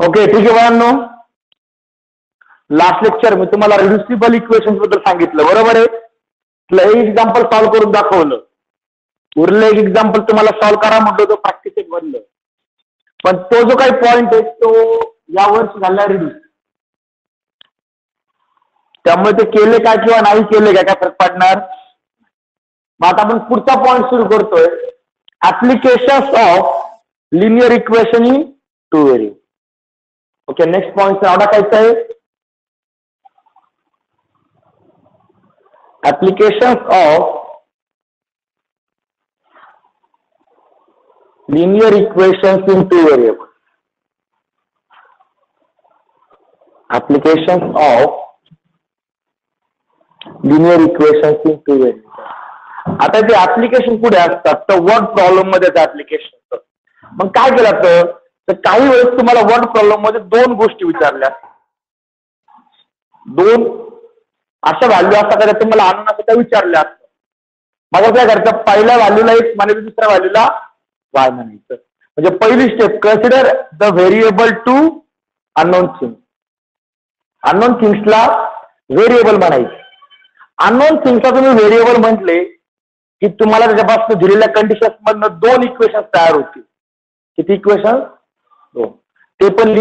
Okay, ठीक आहे बाळांनो. लास्ट लेक्चर मी तुम्हाला रिड्युसिबल इक्वेशन्स बद्दल सांगितलं, बरोबर आहे. तुला एक एक्झाम्पल सॉल्व्ह करून दाखवलं, उरलं एक एक्झाम्पल तुम्हाला सॉल्व्ह करा म्हटलं, तो प्रॅक्टिस एक बनलं. पण तो जो काही पॉइंट आहे तो या वर्षी झाला रिड्यूस. त्यामुळे ते केले काय किंवा नाही केले काय फरक पडणार. मग आता आपण पुढचा पॉइंट सुरू करतोय, applications of linear equation in two variable. Okay, next point नाव टाकायचं आहे applications of linear equations in two variables. Applications of linear equations in two variables. आता ते ऍप्लिकेशन पुढे असतात तर वर्ड प्रॉब्लेम मध्ये ऍप्लिकेशन. मग काय केलं तर काही वेळेस तुम्हाला वर्ड प्रॉब्लेम मध्ये दोन गोष्टी विचारल्या, दोन अशा व्हॅल्यू असतात का तुम्हाला आणून असं काय विचारल्या असतं. माझं काय करायचं, पहिल्या व्हॅल्यूला एक म्हणायचं, दुसऱ्या व्हॅल्यूला वाय म्हणायचं. म्हणजे पहिली step, consider the variable to unknown things. Unknown थिंग्सला व्हेरिएबल म्हणायचं. अननोन थिंग्सला तुम्ही व्हेरिएबल म्हटले की तुम्हाला त्याच्यापासून दिलेल्या कंडिशन्स मधनं दोन इक्वेशन तयार होतील. किती इक्वेशन? दोन. ते पण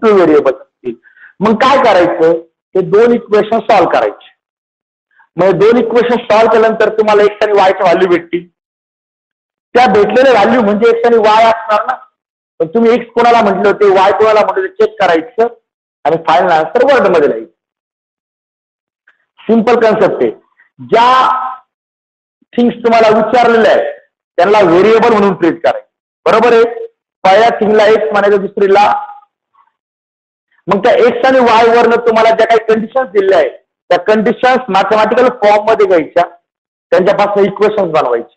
टू व्हेरिएबल असतील. मग काय करायचं, ते दोन इक्वेशन सॉल्व्ह करायचे. मग दोन इक्वेशन सॉल्व्ह केल्यानंतर तुम्हाला एक्स आणि वायच्या व्हॅल्यू भेटतील. त्या भेटलेल्या व्हॅल्यू म्हणजे एक्स आणि वाय असणार ना. पण तुम्ही एक्स कोणाला म्हटलं होते, वाय कोणाला म्हटलं होते, चेक करायचं आणि फायनल आन्सर वर्ड मध्ये लिहायचं. सिंपल कन्सेप्ट आहे. ज्या थिंग्स तुम्हाला विचारलेल्या आहेत त्यांना व्हेरिएबल म्हणून ट्रीट करायचं, बरोबर आहे. पहिल्या थिंगला एक्स म्हणायचं, दुसरीला. मग त्या एक्स आणि वाय वरनं तुम्हाला ज्या काही कंडिशन्स दिल्या आहेत त्या कंडिशन्स मॅथमॅटिकल फॉर्म मध्ये घ्यायच्या, त्यांच्यापासून इक्वेशन्स बनवायचे.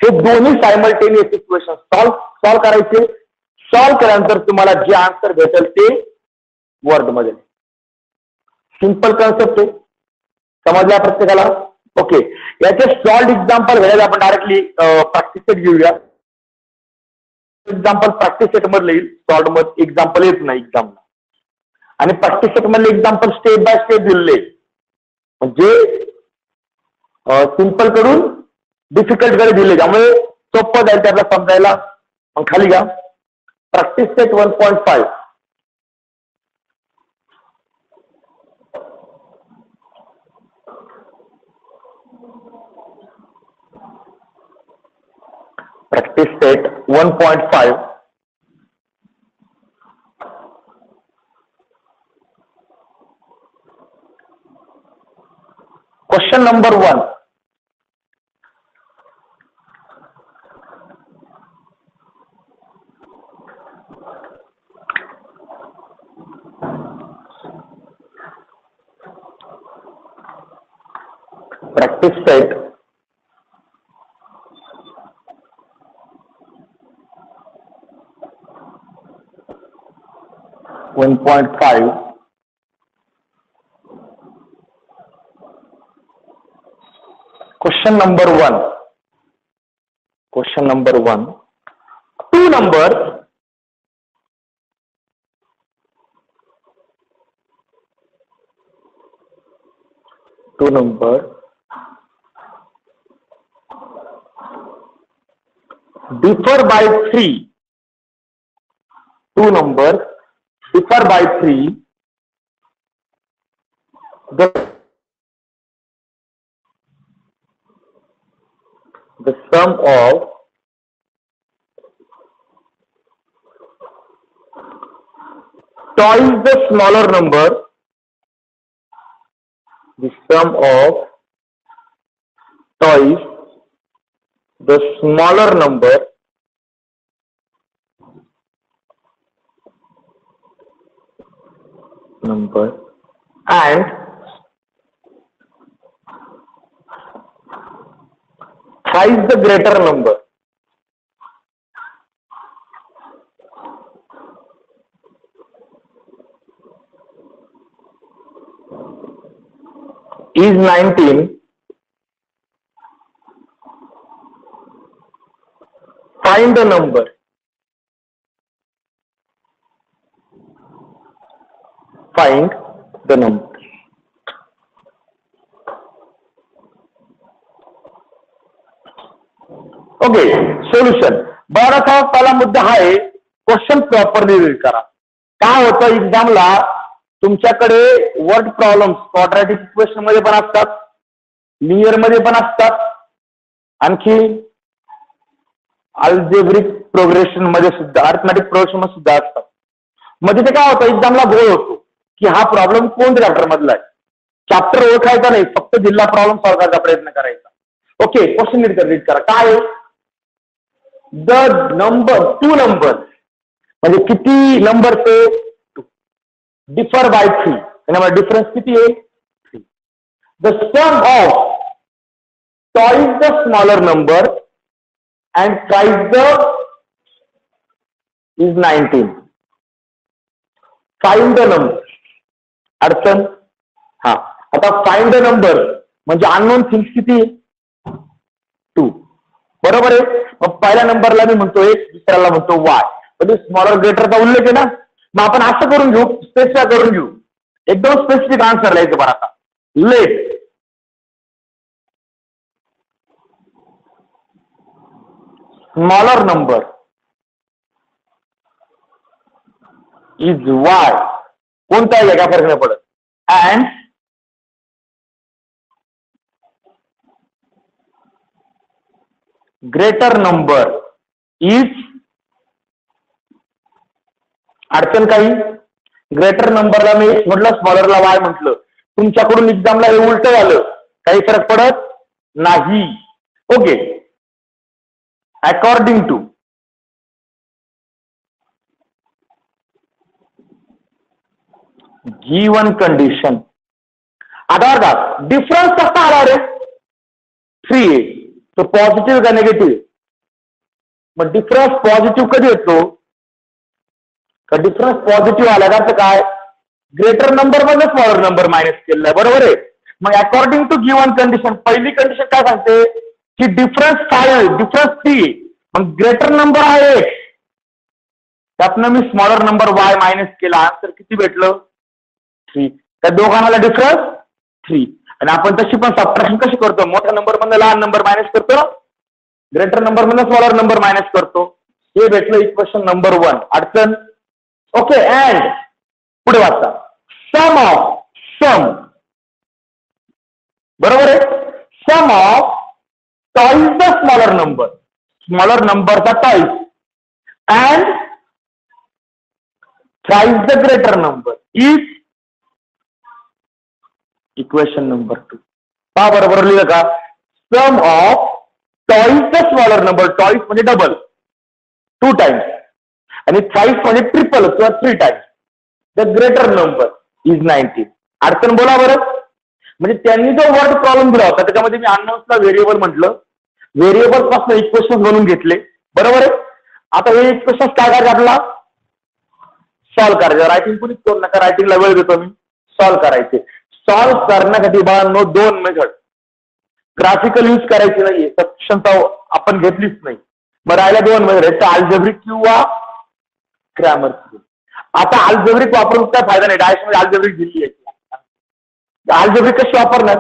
हे दोन्ही सायमल्टेनियस इक्वेशन सॉल्व्ह करायचे. सॉल्व्ह केल्यानंतर तुम्हाला जे आन्सर भेटेल ते वर्ड मध्ये. सिंपल कन्सेप्ट आहे, समजला प्रत्येकाला. ओके, याचे सॉल्व्ड एक्झाम्पल घ्यायला आपण डायरेक्टली प्रॅक्टिस सेट घेऊया. एक्झाम्पल प्रॅक्टिस सेट मधले येईल, सॉल्व्ड मध्ये एक्झाम्पल येत नाही एक्झामला. आणि प्रॅक्टिस सेट मधले एक्झाम्पल स्टेप बाय स्टेप दिले, म्हणजे सिंपल कडून डिफिकल्ट कडे दिले, त्यामुळे सोपं जाईल त्याला समजायला. मग खाली घ्या, practice set 1.5. Practice set 1.5. Question number 1. Practice set 1.5. Question number 1. Question number 1. Two numbers differ by 3. Two numbers differ by 3. The sum of twice the smaller number, the sum of twice the smaller number and thrice the greater number is 19. Find the number find the number. Okay, solution. बराचसा पहिला मुद्दा हा आहे, question properly read करा. काय होतं एक्झामला तुमच्याकडे word problems quadratic equation मध्ये पण असतात, लिनियर मध्ये पण असतात, आणखी अल्जेब्रिक प्रोग्रेशन मध्ये सुद्धा, अरिथमॅटिक प्रोग्रेशन मध्ये सुद्धा असतात. म्हणजे ते काय होतं एक्झामला गोळ होतो की हा प्रॉब्लेम कोणत्या चॅप्टर मधला आहे. चॅप्टर ओळखायचा नाही, फक्त जिल्हा प्रॉब्लेम सॉल्व्ह करायचा प्रयत्न करायचा. ओके, क्वेश्चन रीड करा. काय द नंबर, 2 नंबर म्हणजे किती नंबर ते डिफर बाय 3, त्यामुळे डिफरन्स किती आहे 3. The sum of twice the smaller number and thrice the is 19. Find the number. अडचण हा, आता फाइंड द नंबर म्हणजे अननोन थिंग्स किती 2, बरोबर आहे. मग पहिल्या नंबरला मी म्हणतो x, दुसऱ्याला म्हणतो y, म्हणजे स्मॉलर ग्रेटरचा उल्लेख आहे ना. मग आपण असं करून घेऊ, स्पेसिफाय करून घेऊ, एकदम स्पेसिफिक आन्सर लिहायचं बरं. आता let smaller number is y, कोणता आहे का फरक नाही पडत, अँड ग्रेटर नंबर इज, अडचण काही, ग्रेटर नंबरला मी म्हटलं, स्मॉलरला वाय म्हटलं. तुमच्याकडून एक्झामला हे उलट झालं, काही फरक पडत नाही. Okay, according to given condition. आता बघा डिफरन्स कसा आला रे, 3 आहे, तो पॉझिटिव्ह का निगेटिव्ह. मग डिफरन्स पॉझिटिव्ह कधी येतो, का डिफरन्स पॉझिटिव्ह आला का काय, ग्रेटर नंबर मध्ये स्मॉलर नंबर मायनस केलेला आहे, बरोबर आहे. मग अकॉर्डिंग टू गिवन कंडिशन पहिली कंडिशन काय सांगते की डिफरन्स 5 आहे, डिफरन्स 3, मग ग्रेटर नंबर आहे x, त्यातनं मी स्मॉलर नंबर y मायनस केला, आन्सर किती भेटलं 3. त्या दोघांना डिफरन्स 3. आणि आपण तशी पण सबट्रॅक्शन कशी करतो, मोठ्या नंबर मधून लहान नंबर मायनस करतो, ग्रेटर नंबर मधून स्मॉलर नंबर मायनस करतो. हे भेटलं इक्वेशन नंबर 1. अडचण. ओके, अँड पुढे वाचता, सम ऑफ सम, बरोबर आहे, sum of twice the smaller number, smaller नंबरचा twice, and thrice the greater number is equation number 2. पहा बरोबर लिहिलं का, sum of twice the smaller number, twice म्हणजे डबल 2 टाइम्स, आणि थ्राइस म्हणजे ट्रिपल किंवा 3 times, the greater number is 19. अडचण बोला बरं. म्हणजे त्यांनी जो वर्ड प्रॉब्लेम दिला होता त्याच्यामध्ये मी अननोन्सला व्हेरिएबल म्हटलं, व्हेरिएबल पासून इक्वेशन बनवून घेतले, बरोबर आहे. आता हे इक्वेशन काय करायचे, आपल्याला सॉल्व्ह करायचं. रायटिंग कुणीच करू नका, रायटिंगला वेळ देतो मी. सॉल्व्ह करायचे. सॉल्व्ह करण्यासाठी बाळांनो 2 मेथड, ग्राफिकल यूज करायची नाहीये, सक्षमता आपण घेतलीच नाही. मग राहिला 2 मेथड, अल्जेब्रिक किंवा ग्रामर. आता अल्जेब्रिक वापरून काय फायदा नाही, डायरेक्ट मध्ये अल्जेब्रिक दिली आहे. अल्जेब्रिक कशी वापरणार,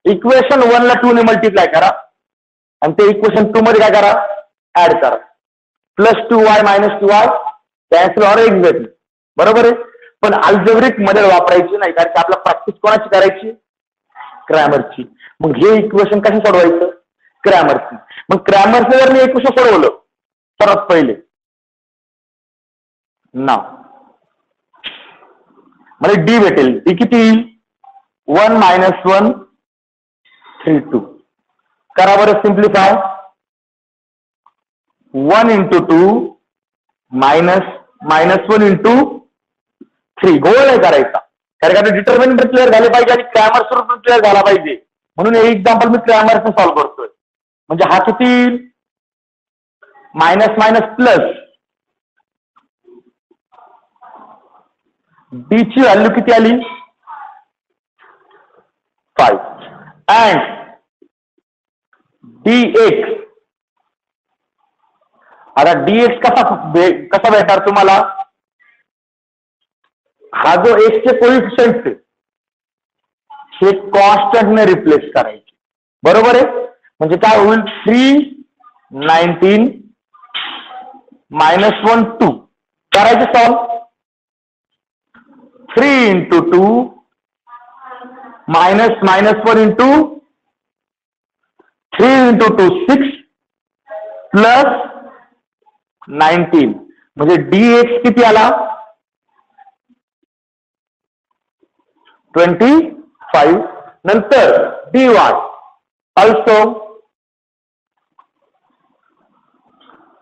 इक्वेशन 1 ला 2 ने मल्टिप्लाय करा आणि ते इक्वेशन 2 मध्ये काय करा, ऍड करा, plus 2y minus 2y cancel or exactly, बरोबर आहे. पण अल्जेब्रिक मध्ये वापरायची नाही, कारण की आपला प्रॅक्टिस कोणाची करायची, ग्रामरची. मग हे इक्वेशन कशी सोडवायचं, ग्रामरची. मग ग्रामरचं जर मी इक्वेशन सोडवलं परत पहिले ना, म्हणजे डी भेटेल, डी किती 1 मायनस 1 3 2. करा बरं सिम्प्लिफाय, 1 इंटू 2 मायनस 1 इंटू 3. गोळ नाही करायचा, कारण का डिटर्मिनंट क्लिअर झाले पाहिजे आणि ग्रामर स्वरूप क्लिअर झाला पाहिजे. म्हणून हे एक्झाम्पल मी ग्रामरचं सॉल्व्ह करतोय. म्हणजे हा किती मायनस मायनस प्लस, डी ची व्हॅल्यू किती आली 5, अँड dx. आता dx कसा भेटणार तुम्हाला, हा जो एक्सचे कोइफिशियंट हे कॉन्स्टंटने रिप्लेस करायचे, बरोबर आहे. म्हणजे काय होईल, 319 -1 2 करायचे सॉल्व. 3 × 2 -1 इंटू 3 × 2 6 प्लस 19 म्हणजे dx किती आला, 25. नंतर dy ऑल्सो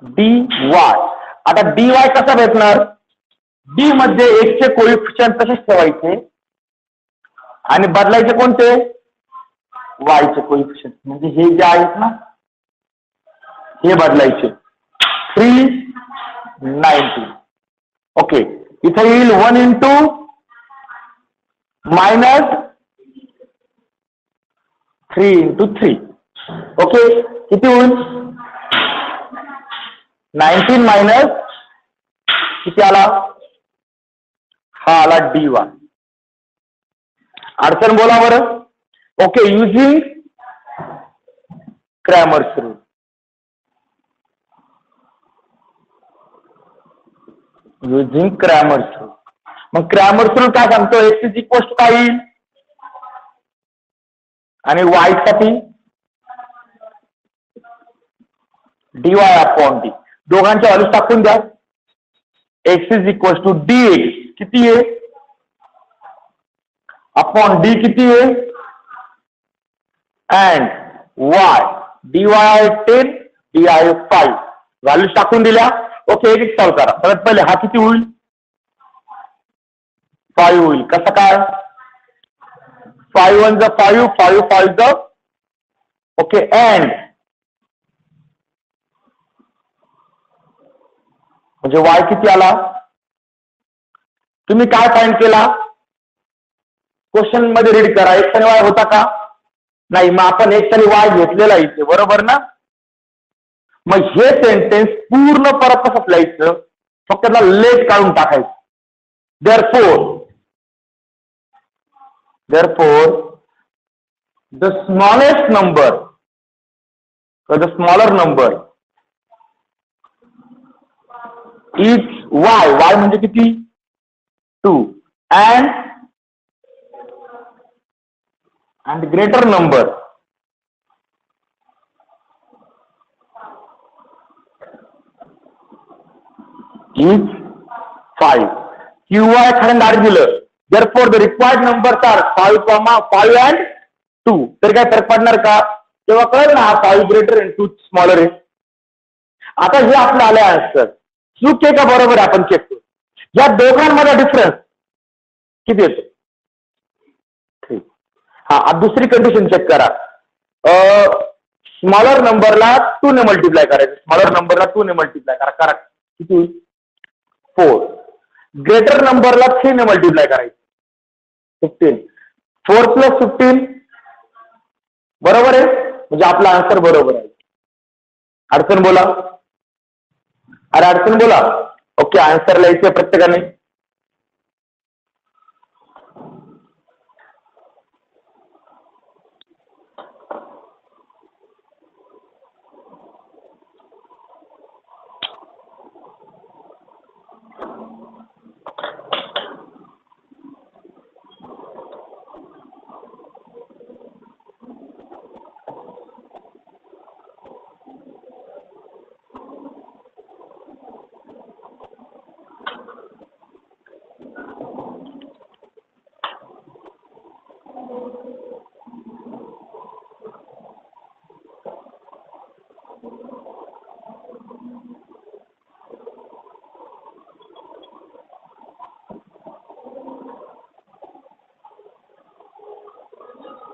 dy. आता dy कसा भेटणार, डी मध्ये x चे कोइफिशियंट तसेच ठेवायचे आणि बदलायचे कोणते, y चे कोइफिशियंट. म्हणजे हे जे आहेत ना हे बदलायचे. 319 ओके. इथे येईल 1 इंटू -3 इंटू 3 ओके. किती होईल, 19 मायनस किती आला, हा आला dy. अडचण बोला बरं. Okay. Using Cramer's rule. Using Cramer's rule. मग क्रॅमर्स रूल काय सांगतो, x इज इक्वल टू काय येईल आणि y साठी dy अपॉन डी. दोघांच्या व्हॅल्यूज टाकून द्या. x is equal to dx किती आहे अपॉन डी किती आहे अँड y dy आहे 10 डी आहे 5. व्हॅल्यूज टाकून दिल्या. ओके. एक एक सॉल्व करा. परत पहिले हा किती होईल, 5 होईल. कसं काय, 5 1 ज 5 5 5 ज ओके. अँड म्हणजे y किती आला, तुम्ही काय फाइंड केला, क्वेश्चन मध्ये रीड करा. x आणि y होता का, नाही. मग आपण x आणि y घेतलेला इथे, बरोबर ना. मग हे सेंटेन्स पूर्ण परत कसं लिहायचं, फक्त त्याला लेट काढून टाकायचं. therefore the smallest number or the smaller number is y म्हणजे किती 2 and greater number is 5. qy खरं डायरेक्ट दिलं. therefore the required numbers are 5, 5 and 2. तर काय फरक पडणार का, तेव्हा कळलं ना हा 5 ग्रेटर आणि 2 स्मॉलर आहे. आता हे आपलं आलं आन्सर. चूक आहे का बरोबर आहे आपण चेक करू. या दोघांमध्ये डिफरन्स किती येतो, ठीक. हा दुसरी कंडिशन चेक करा. स्मॉलर नंबरला 2 ने मल्टिप्लाय करायचं. स्मॉलर नंबरला 2 ने मल्टिप्लाय करा. किती होईल 4. ग्रेटर नंबरला 3 ने मल्टिप्लाय करायचं 15. 4 + 15 बरोबर आहे. म्हणजे आपला आन्सर बरोबर आहे. अडचण बोला, अरे अडचण बोला. ओके. आन्सर लिहायचं प्रत्येकाने.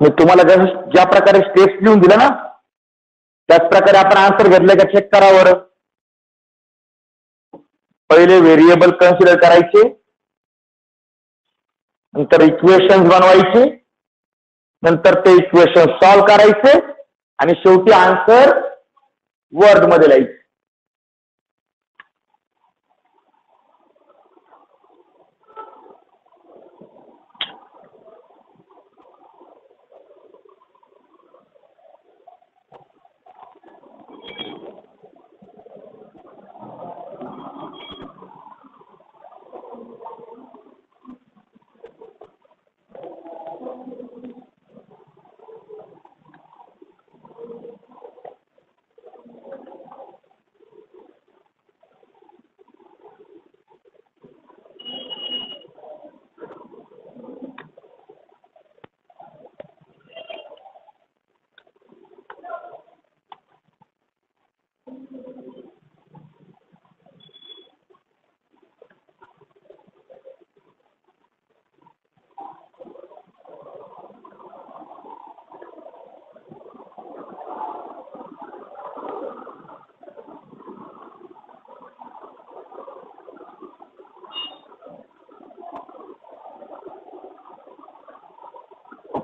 मी तुम्हाला ज्या प्रकारे स्टेप्स लिहून दिल्या ना त्याच प्रकारे आपण आन्सर घेतलंय का चेक करावर. पहिले व्हेरिएबल कन्सिडर करायचे, नंतर इक्वेशन्स बनवायचे, नंतर ते इक्वेशन सॉल्व करायचे आणि शेवटी आन्सर वर्ड मध्ये लिहायचे.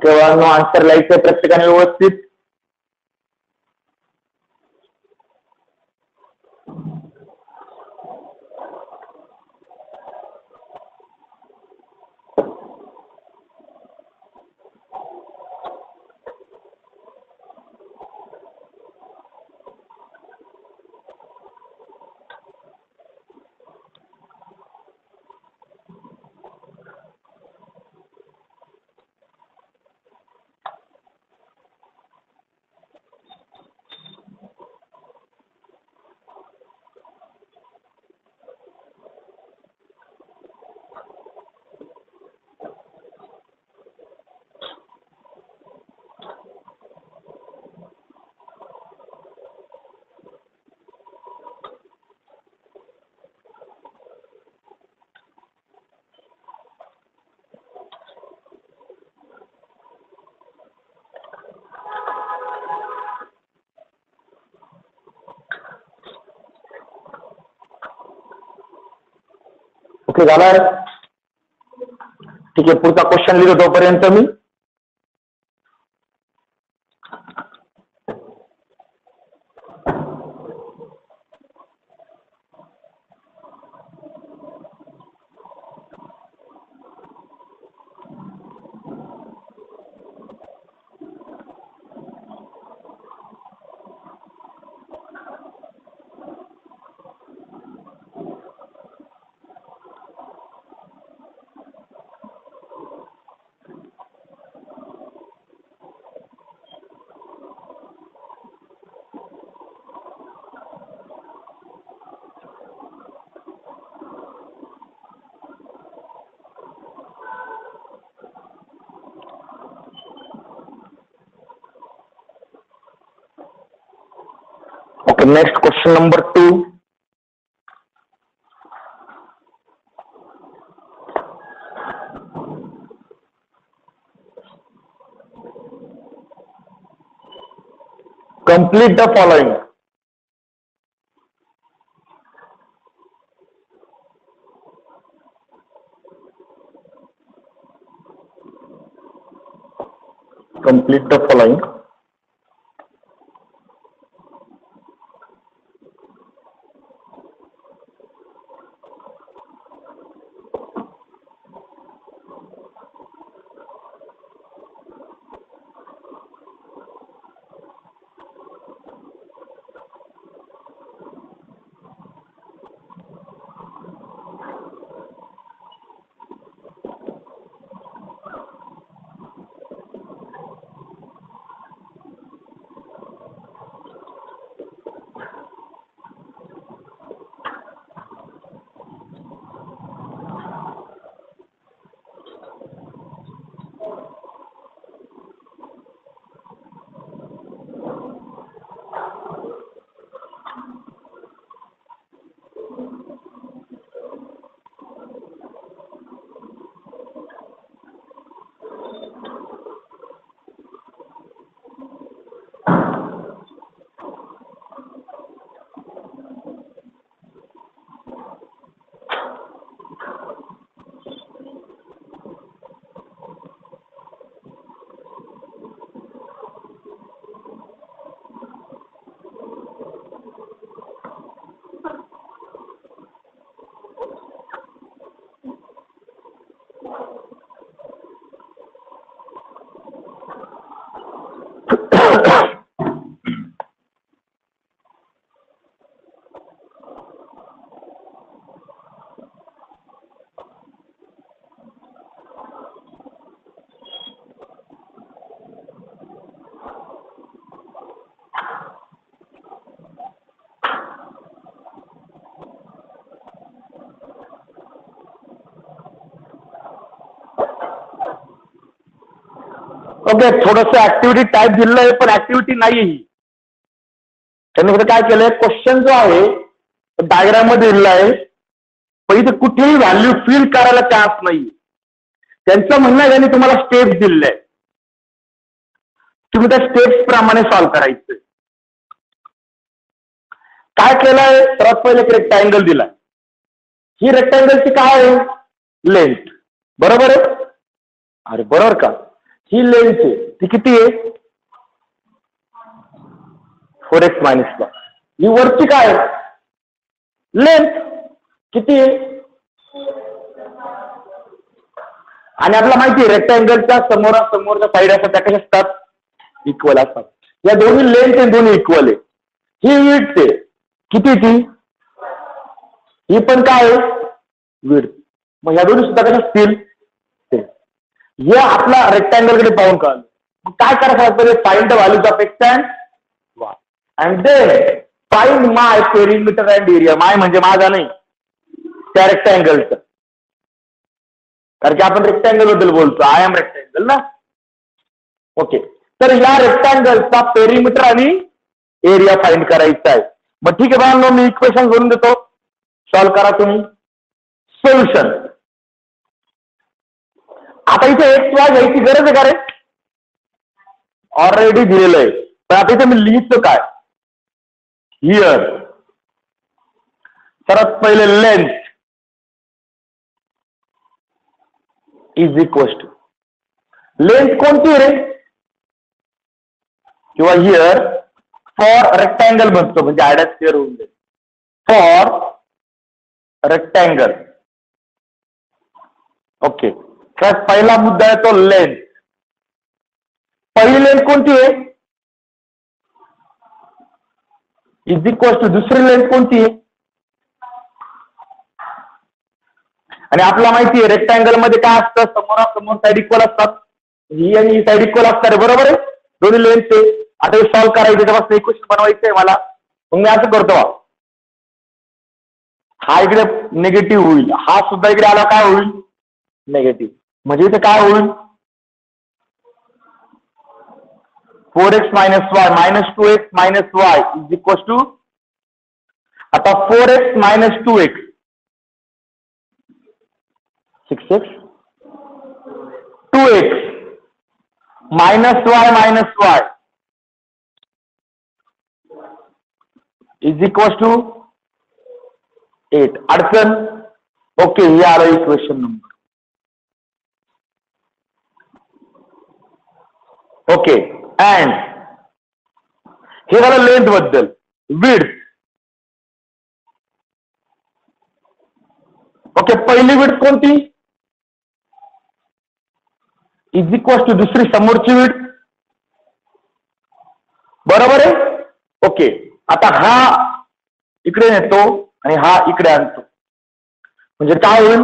ओके नो आन्सर लिहायचं प्रत्येकाने व्यवस्थित. ओके झालाय. ठीक आहे, पुढचा क्वेश्चन लिहितो तोपर्यंत मी. Okay, next question number 2. Complete the following. Complete the following. Okay, थोडस ऍक्टिव्हिटी टाईप दिलेलं आहे पण ऍक्टिव्हिटी नाही ही. त्यांनी काय केलंय, क्वेश्चन जो आहे डायग्राम मध्ये दिलेला आहे पण इथे कुठेही व्हॅल्यू फिल करायला चान्स नाही. त्यांचं म्हणणं आहे त्यांनी तुम्हाला स्टेप्स दिलेले आहे, तुम्ही त्या स्टेप्स प्रमाणे सॉल्व्ह करायचं. काय केलंय, सर्वात पहिले एक रेक्टँगल दिलाय. ही रेक्टँगलची काय आहे, लेंथ. बरोबर आहे, अरे बरोबर का. ही लेंथ आहे ती किती आहे 4x मायनस वन. ही वरची काय लेंथ किती आहे आणि आपल्याला माहिती आहे रेक्टँगलच्या समोरच्या साईड असतात त्या कशा असतात इक्वल असतात. या दोन्ही लेंथ आहे दोन्ही इक्वल आहे. ही विड्थ आहे किती ती ही पण काय आहे विड्थ. मग ह्या दोन्ही सुद्धा कशा असतील हे आपला रेक्टँगल कडे पाहून कळलं. मग काय करायचं find the values of X and Y and then find my perimeter and area. My म्हणजे माझा नाही त्या रेक्टँगलचं कारण की आपण रेक्टँगल बद्दल बोलतो आय एम रेक्टँगल ना. ओके तर या रेक्टँगलचा पेरिमीटर आणि एरिया फाइंड करायचा आहे. मग ठीक आहे बाळांनो मी इक्वेशन करून देतो सॉल्व्ह करा तुम्ही. सोल्युशन आता इथे एक्स वाय घ्यायची गरज आहे का रे ऑलरेडी दिलेलं आहे. पण आता इथे मी लिहितो काय हिअर सर्वात पहिले length is equal to length कोणती रे किंवा हिअर फॉर रेक्टँगल बनतो म्हणजे आयडिया क्लिअर होऊन जाईल. फॉर रेक्टँगल ओके तर पहिला मुद्दा आहे तो लेंथ. पहिली लेंथ कोणती आहे इज इक्वल टू दुसरी लेंथ कोणती आहे आणि आपल्याला माहिती आहे रेक्टँगल मध्ये काय असतं समोर साईड इक्वल असतात. ही आणि ही साईड इक्वल असतात बरोबर आहे दोन्ही लेंथ आहे. आता हे सॉल्व्ह करायचं त्यापासून इक्वेशन बनवायचं आहे मला. मग मी असं करतो हा इकडे निगेटिव्ह होईल हा सुद्धा इकडे आला काय होईल निगेटिव्ह म्हणजे इथे काय होईल 4x minus y minus 2x minus y is equal to आता 4x minus 2x 6x 2x minus y is equal to 8. अडचण ओके हे आलं इक्वेशन नंबर. ओके अँड हे झालं लेंथ बद्दल. विड्थ ओके पहिली विड्थ कोणती इज इक्वल टू दुसरी समोरची विड्थ बरोबर आहे. ओके आता हा इकडे नेतो आणि हा इकडे आणतो म्हणजे काय होईल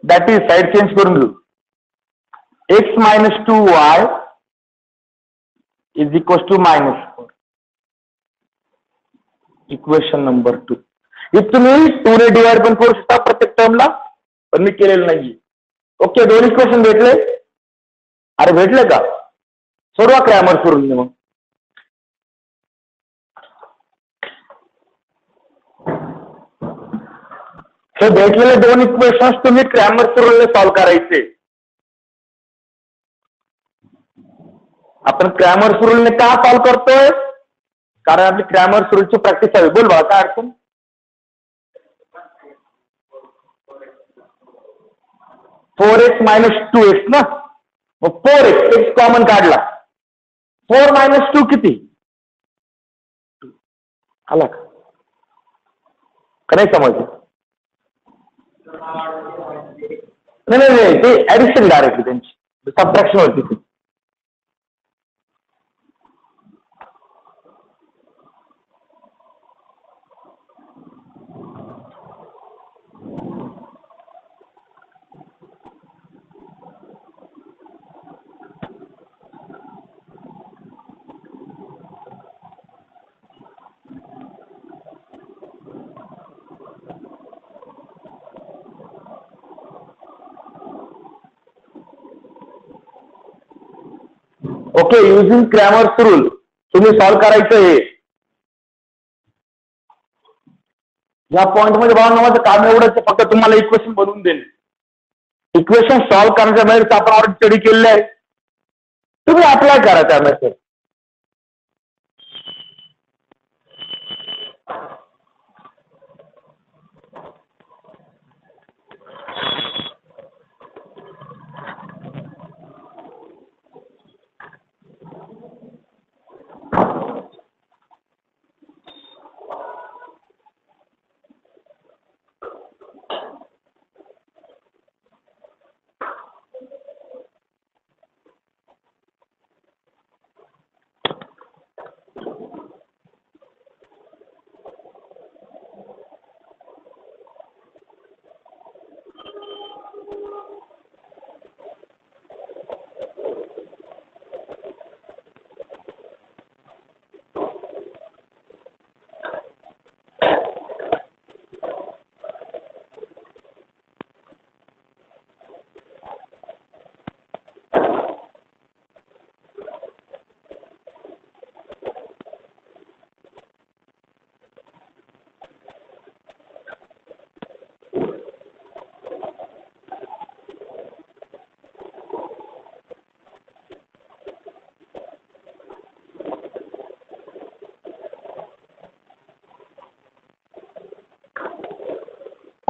दॅट इज साईड चेंज करून घेऊ x minus 2y is equal to -4 equation number 2. इथं तुम्ही 2 ने डिवाइड पण करू शकता प्रत्येक टर्मला पण मी केलेलं नाही. ओके दोन इक्वेशन भेटले अरे भेटले का सोडवा क्रॅमर करून मग हे भेटलेले दोन इक्वेशन्स तुम्ही क्रॅमर रूलने सॉल्व्ह करायचे. आपण क्रॅमर रूलने का सॉल्व्ह करतोय कारण आपली क्रॅमर रूलची प्रॅक्टिस हवी. बोल बा काय अडचण 4x मायनस 2x ना मग 4x x कॉमन काढला 4 मायनस 2 किती आला का नाही समजलं नाही ते ऍडिशन डायरेक्टली त्यांची सबट्रॅक्शन होती. ओके युजिंग क्रॅमर्स रूल तुम्ही सॉल्व्ह करायचं हे या पॉइंट मध्ये माझं काम एवढंच फक्त तुम्हाला इक्वेशन बनवून देणे. इक्वेशन सॉल्व्ह करण्याच्या मेथड आपण ऑलरेडी स्टडी केलेलं आहे तुम्ही अप्लाय करा त्या मेथड.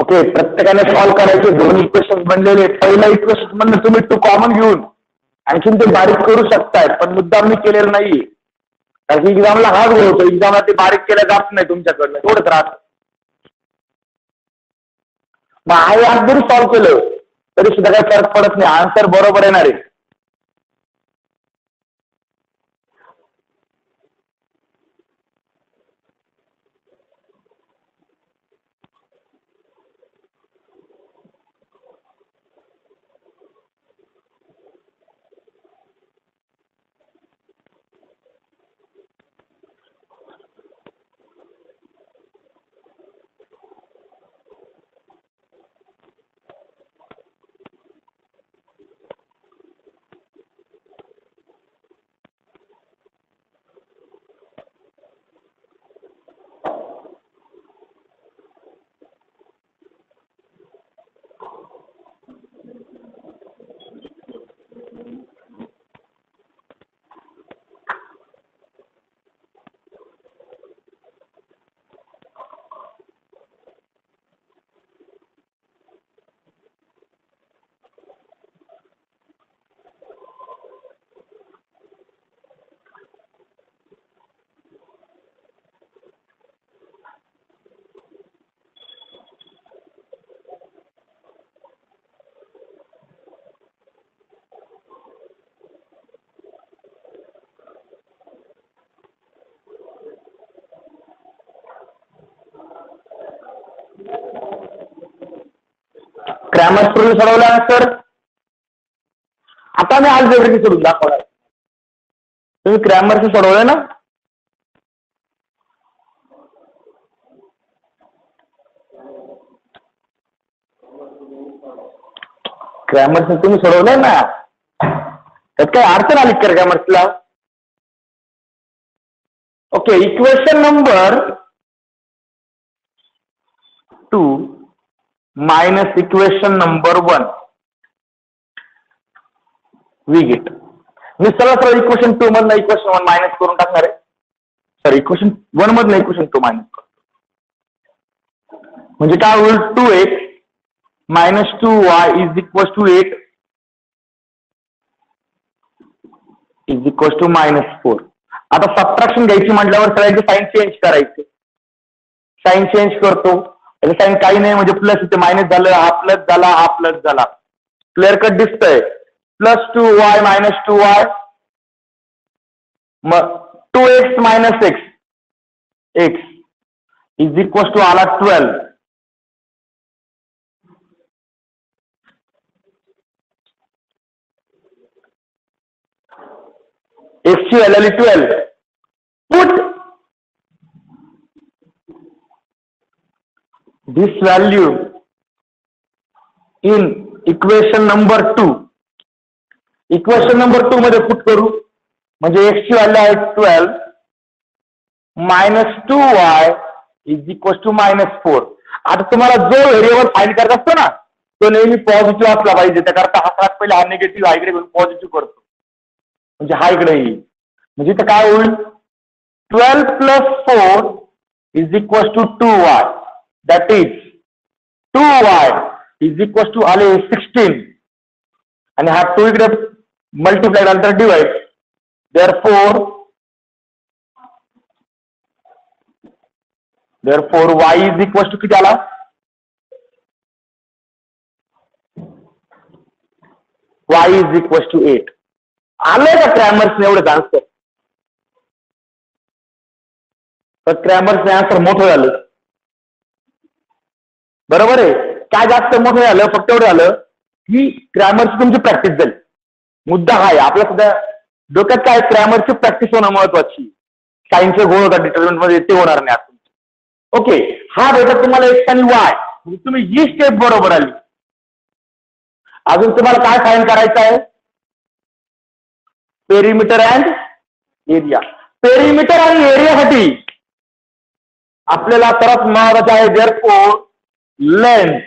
ओके, प्रत्येकाने सॉल्व्ह करायचे. 2 इक्वेशन बनलेले. पहिला इक्वेशन म्हणून तुम्ही 2 कॉमन घेऊन आणखीन ते बारीक करू शकताय, पण मुद्दाम मी केलेलं नाहीये. कारण की एक्झामला हाच गोळ होतो, एक्झामला ते बारीक केलं जात नाही तुमच्याकडनं, थोडंच राहत. मग आहे आज जरी सॉल्व्ह केलं तरी सुद्धा काही फरक पडत नाही, आन्सर बरोबर येणार आहे. क्रॅमर प्रूफ सोडवला ना सर. आता मी अल्जेब्रा सोडून दाखवणार. तुम्ही क्रॅमरचं सोडवलंय ना. क्रॅमरचं तुम्ही सोडवलंय ना, त्यात काही अडचण आली का क्रॅमर्सला. Okay, equation number 2 minus equation number 1 we get. मी सरळ इक्वेशन 2 मधनं इक्वेशन 1 मायनस करून टाकणार आहे. सॉरी, इक्वेशन 1 मधनं इक्वेशन 2 मायनस करतो. म्हणजे काय होईल, 2x minus 2y is equal to 8 is equal to -4. आता सबट्रॅक्शन घ्यायची म्हटल्यावर सगळ्यांचे साईन चेंज करायचे. साईन चेंज करतो, साईन काही नाही म्हणजे प्लस इथे मायनस झालं, हा प्लस झाला, हा प्लस झाला. क्लिअर कट दिसतंय. +2y मायनस 2y, मग 2x minus x is equal to आला 12. x ची व्हॅल्यू आली 12. Put this value in equation number 2. Equation number 2 मध्ये पुट करू, म्हणजे x ची व्हॅल्यू आहे 12 minus 2y is equal to -4. आता तुम्हाला जो व्हेरिएबल फाइंड करत असतो ना, तो नेहमी पॉझिटिव्ह असला पाहिजे. त्याकरता हा पहिले हा निगेटिव्ह, हा इकडे घेऊन पॉझिटिव्ह करतो, म्हणजे हा इकडे येईल. म्हणजे इथं काय होईल, 12 + 4 is equal to 2y. That is 2y is equal to आले 16 आणि हा 2 इकडे मल्टिप्लाय नंतर divide. therefore y is equal to किती आला, y is equal to 8. आलंय का क्रॅमर्सने एवढं आन्सर. तर क्रॅमर्सने आन्सर मोठं झालं. बरोबर आहे. काय जास्त मोठं झालं, फक्त एवढं झालं की क्रॅमरची तुमची प्रॅक्टिस झाली. मुद्दा हा आहे आपल्या सध्या डोक्यात, काय क्रॅमरची प्रॅक्टिस होणं महत्वाची. सायन्सचे गुण होता डिटर्मिनंट मध्ये, ते होणार नाही आज. ओके, हा भेटत तुम्हाला x आणि y, म्हणजे तुम्ही ही स्टेप बरोबर आली. अजून तुम्हाला काय फाइंड करायचं आहे, पेरिमीटर अँड एरिया. पेरिमीटर आणि एरियासाठी आपल्याला सर्वात महत्वाचं आहे देअरफॉर लेंथ.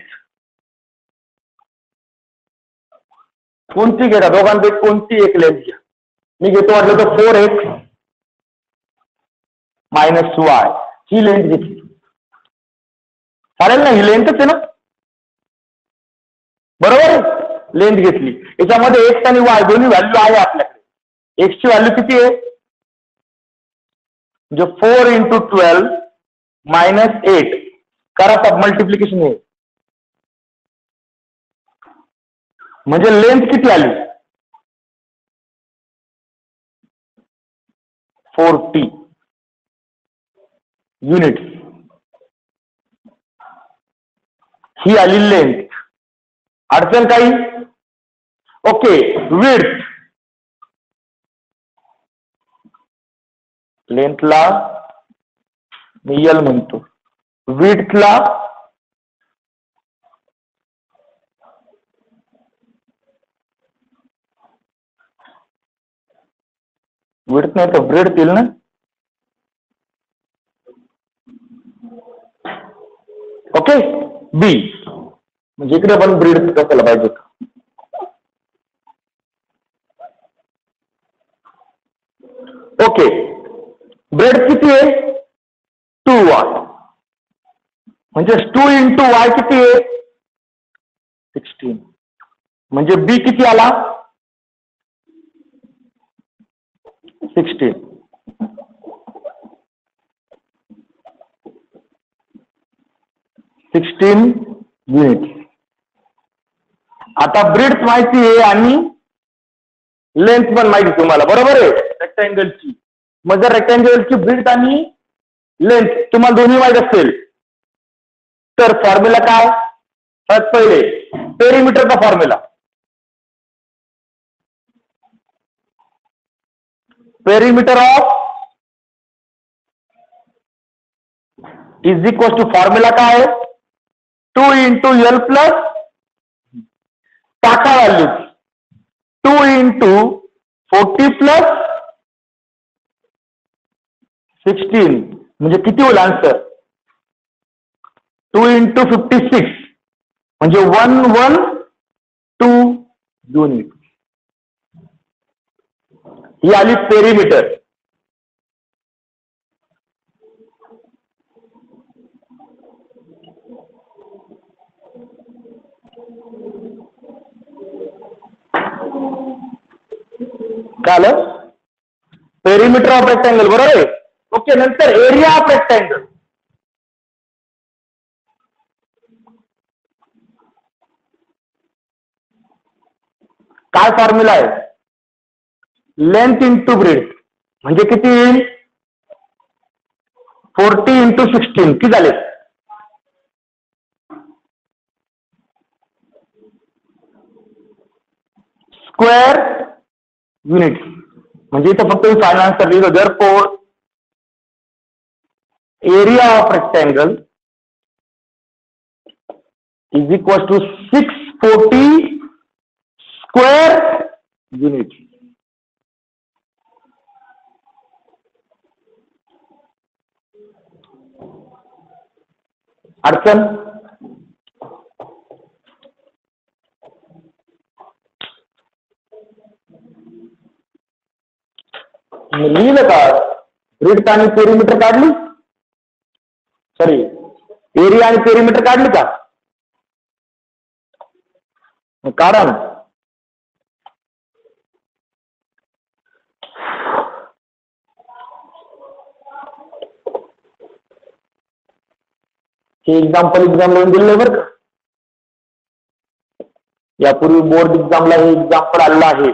कोणती घेता, दोघांपैकी कोणती एक लेंथ घ्या. मी घेतो म्हटलं तर 4x मायनस y ही लेंथ घेतली, चालेल ना. ही लेंथच आहे ना. बरोबर, लेंथ घेतली. याच्यामध्ये एक्स आणि वाय दोन्ही व्हॅल्यू आहे आपल्याकडे. एक्सची व्हॅल्यू किती आहे? म्हणजे 4 × 12 - 8 करा सब मल्टिप्लिकेशन आहे. म्हणजे लेंथ किती आली? 40 युनिट ही आली लेंथ. अडचण काही? ओके. विड्थ, लेंथला मी एल म्हणतो, विड्थला विड्थ नाही तर ब्रेड येईल ना. ओके. बी म्हणजे इकडे पण ब्रेड असायला पाहिजे. ओके. ब्रेड किती आहे? 2y. म्हणजे 2 × y किती आहे? 16. म्हणजे बी किती आला? 16. युनिट. आता ब्रेड माहिती आहे आणि लेंथ पण माहिती तुम्हाला, बरोबर आहे, रेक्टँगलची. मग जर रेक्टँगलची ब्रेड आणि लेंथ तुम्हाला दोन्ही माहित असेल तर फॉर्म्युला काय? सर्वात पहिले पेरिमीटरचा formula. Perimeter of is equal to formula काय? 2 × L प्लस टाका व्हॅल्यू 2 × 40 प्लस 16 म्हणजे किती होईल आन्सर? 2 × 56 म्हणजे 112 युनिट. ही आली पेरिमीटर. काय आलं? पेरिमीटर ऑफ रेक्टँगल, बरोबर आहे. ओके. नंतर एरिया ऑफ रेक्टँगल. काय फॉर्म्युला आहे? लेंथ इंटू ब्रेड म्हणजे किती येईल? 40 × 16 किती झाले? Square unit. म्हणजे इथं फक्त फायनल आन्सर लिहिलं. Therefore area of rectangle is equal to 640 square unit. अडचण? लिहिलं का? ब्रेड आणि पेरिमीटर काढली? सॉरी, एरिया आणि पेरिमीटर काढली का? काढा ना. हे एक्झाम लिहून दिले बरं का. यापूर्वी बोर्ड एक्झामला हे एक्झाम्पल आलेलं आहे.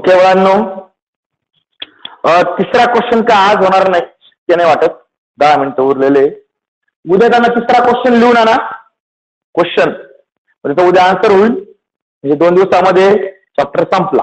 ओके मुलांनो, तिसरा क्वेश्चन का आज होणार नाही ते नाही वाटत, 10 मिनिटं उरलेले. उद्या त्यांना तिसरा क्वेश्चन लिहून आणा. क्वेश्चन म्हणजे तो उद्या आन्सर होईल, म्हणजे 2 दिवसामध्ये चॅप्टर संपला.